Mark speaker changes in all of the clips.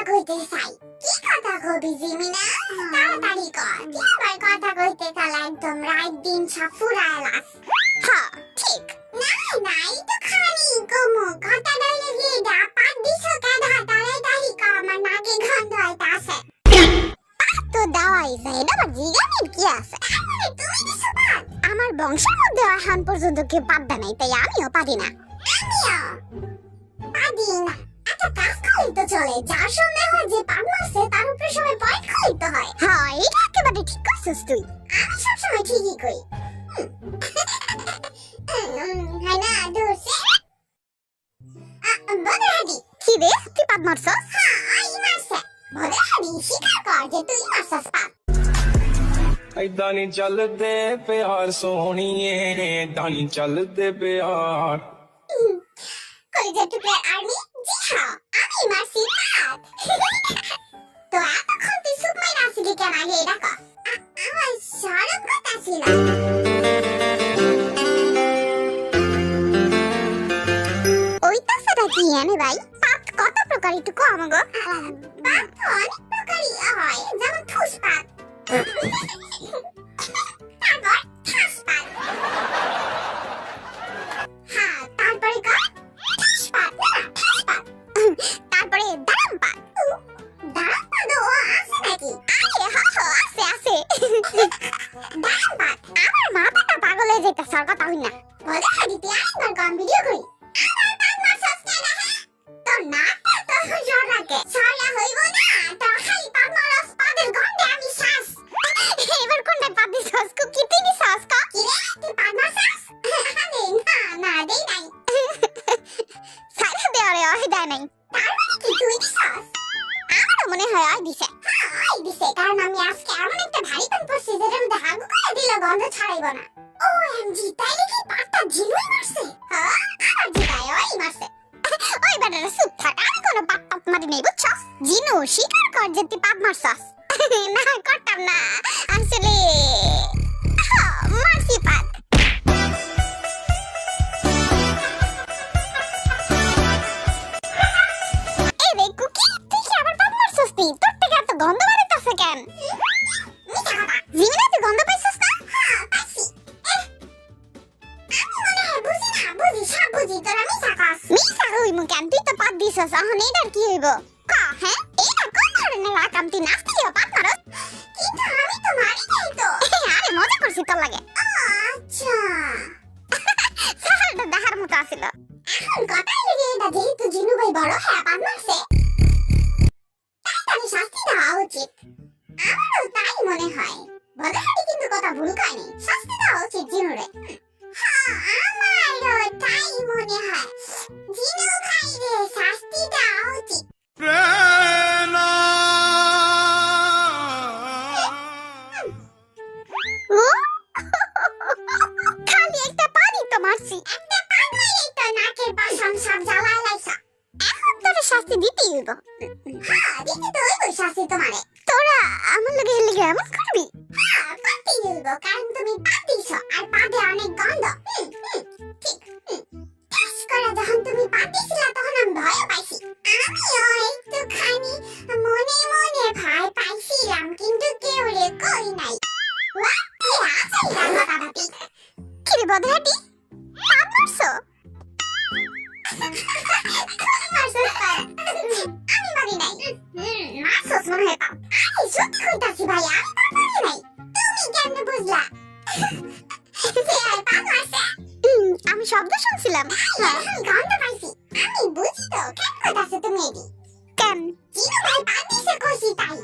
Speaker 1: কইতে চাই। কি কথা কবি জিমিনা? তাড়াতাড়ি কর। কি আবার কথা কইতে চালা একদম রাত দিন সব ফুরাইলাস। হ্যাঁ ঠিক। নাই তো খালি কমু কথা ডাইলে গিয়ে দা পাত দিছো কেডা তাড়াতাড়ি কর আমার নাকে গন্ধ হইতাছে। তো দাওয়াই যায় এটা আবার জিগানির কি আছে? তুমি দিছো পাত? আমার বংশের মধ্যে এখন পর্যন্ত কেউ পাত দেয় নাই, তাই আমিও পারি না। আমিও পারি না। একটা কাজ করলেই তো চলে, যার সন্দেহ হয় যে পাত মারছে তার উপরে সবাই পয়েন্ট করতে হয়। হ্যাঁ এটা একেবারে ঠিক করছিস তুই। আমি সবসময় ঠিকই করি। হ্যাঁ না ধরছে বদরাদি। কি রে তুই পাত মারছস? হ্যাঁ আমি মারছে। বদরাদি স্বীকার কর যে তুই মারছস পাত।
Speaker 2: ऐदा नी चलदे प्यार सोहणिए, ऐदा नी चलदे प्यार।
Speaker 1: কলেজের টুকরা আর্মি জি হ্যাঁ আমি মারছি পাত। তো এতক্ষণ তুই সুপ মাইরা আসলি কেন আগে এটা কর। আমার সরব কথা ছিল। ওই তাছাড়া কি জানে ভাই পাত কত প্রকার একটু কম গো। পাত তো অনেক প্রকারই হয়, যেমন ঠুস পাত, তারপর ঠাস পাত। হ্যাঁ তারপরে কর ঠাস পাত, না ঠাস পাত। তারপরে দাম পাত। দাম পাত ও আছে নাকি? আরে হ্যাঁ হ্যাঁ আছে আছে। দাম পাত আমার মাথাটা পাগল হয়ে যাইতা সর কথা হই না। বলে দিতে আরেকবার কম ভিডিও করি। আমার পাত মারছস কেন হ্যাঁ? তোর নাকটা তো জড়াকে সরলা হইব না, তোর খালি পাত মারছস পাদের গন্ধে আমি শ্বাস। এবার কোনটা পাত দিছস কো কি তুই দিছস কা? কি রে তুই পাত মারছস? আরে না না দেই নাই। সাইরা দে আরে আই দেয় নাই। তার মানে কি তুই দিছস? আমারও মনে হয় আই দিছে। হ্যাঁ আই দিছে, কারণ আমি আজকে এমন একটা ভারী পান পরছি যেটার মধ্যে হাগু করে দিল গন্ধ ছাড়াইব না। ওএমজি তাইলে কি পাতটা জিনুই মারছে? হ্যাঁ আমার জিগায় ওই মারছে। ওই বেটারা চুপ থাক, আমি কোনো পাত পাত মারি নাই বুঝছস? জিনু স্বীকার কর যে তুই পাত মারছস। না করতাম না আসলে মারছি পাত। এই রে কুকি তুই কি আবার পাত মারছস? তুই তোর থেকে এত গন্ধ বাড়িতেছে কেন? জিমিনা তুই গন্ধ পাইছস না? হ্যাঁ পাইছি। আমি মনে হয় বুঝি না, বুঝি সব বুঝি, তোরা মিছা কস। মিছা হইমু কেন? তুই তো পাত দিছস, এখন এটার কি হইব ক? হ্যাঁ এটা কোন ধরনের আকাম? তুই নাচতেও পাত মারস? কিন্তু আমি তো মারি নাই তো। আরে মজা করছি তোর লাগে। আচ্ছা সাহালটা দেখার মতো আছিল। এখন কথা হইলো যে এটা যেহেতু জিনু ভাই বড় হ্যাঁ পাত মারছে, তাই তাকে শাস্তি দেওয়া উচিত। আমারও তাই মনে হয়। বদরাদি কিন্তু কথা ভুল কয়নি, শাস্তি দেওয়া উচিত জিনুরে। হ্যাঁ আমারও তাই মনে হয়। জিনু ভাই রে শাস্তি দেওয়া উচিত। খালি একটা পানি তো মারছি, একটা পান মাইরেই তো নাকের পাশাম সব জ্বালায় লাইছা। এখন তোরে শাস্তি দিতেই হইব। হ্যাঁ দিতে তো হইবই শাস্তি তোমারে। তোরা আমার লগে এর লগে এমন করবি? হ্যাঁ করতেই হইব, কারণ তুমি পাত দিছো আর পাদে অনেক গন্ধ। ঠিক ঠাস করে যখন তুমি পাত দিছিলা তখন আমি ভয় পাইছি। আমিও একটুখানি মনে মনে ভয় পাইছিলাম, কিন্তু কেউ রে কই নাই। কিরে বদরাদি পাত মারছো? আমি মারি নাই। মারছস মনে হয় পাত। আরে সত্যি কইতাছি ভাই আমি পাত মারি নাই। তুমি কেমনে বুঝলা? পাত মারছে? আমি শব্দ শুনছিলাম। গন্ধ পাইছি। আমি বুঝি তো কেন কইতাছো তুমি এডি? কেন? জিনু ভাই পাত দিছে কইছি তাই।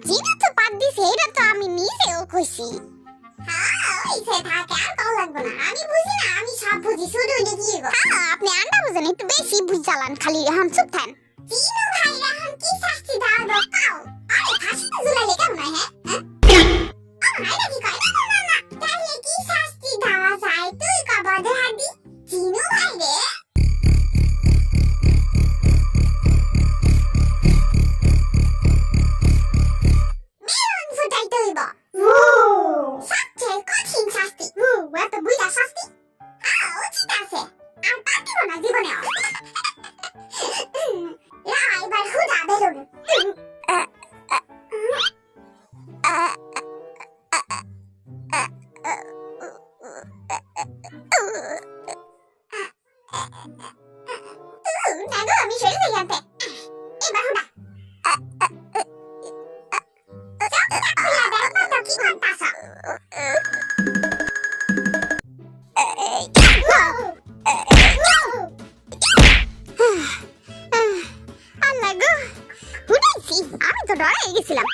Speaker 1: জিনু তো পাত দিছে এটা তো আমি নিজেও কইছি। হ্যাঁ ওইসে থাকে আর কল লাগবে না। আমি বুঝি না, আমি সব বুঝি, শুধু দেখিয়ে গো। হ্যাঁ আপনি আন্ডা বুঝেন, একটু বেশি বুঝ জ্বালান, খালি এখন চুপ থাকেন। জিনু ভাই এখন কি শাস্তি দাও দাও কাও? আরে ফাঁসিতে ঝুলাইলে কেমন হয় হ্যাঁ? আরে কি কয় না না না, তাহলে কি শাস্তি দেওয়া যায় তুই ক বদরাদি? জিনু ভাই রে মেরুন ফুটাইতে হইব। সবচেয়ে কঠিন শাস্তি। এত বুঝা শাস্তি? উচিত আছে। আর পাতিব না জীবনে। দেখো আমি সরে যাই আনতে এবার হুডা আল্লাহ গো হুডাইছি আমি তো ডরে গেছিলাম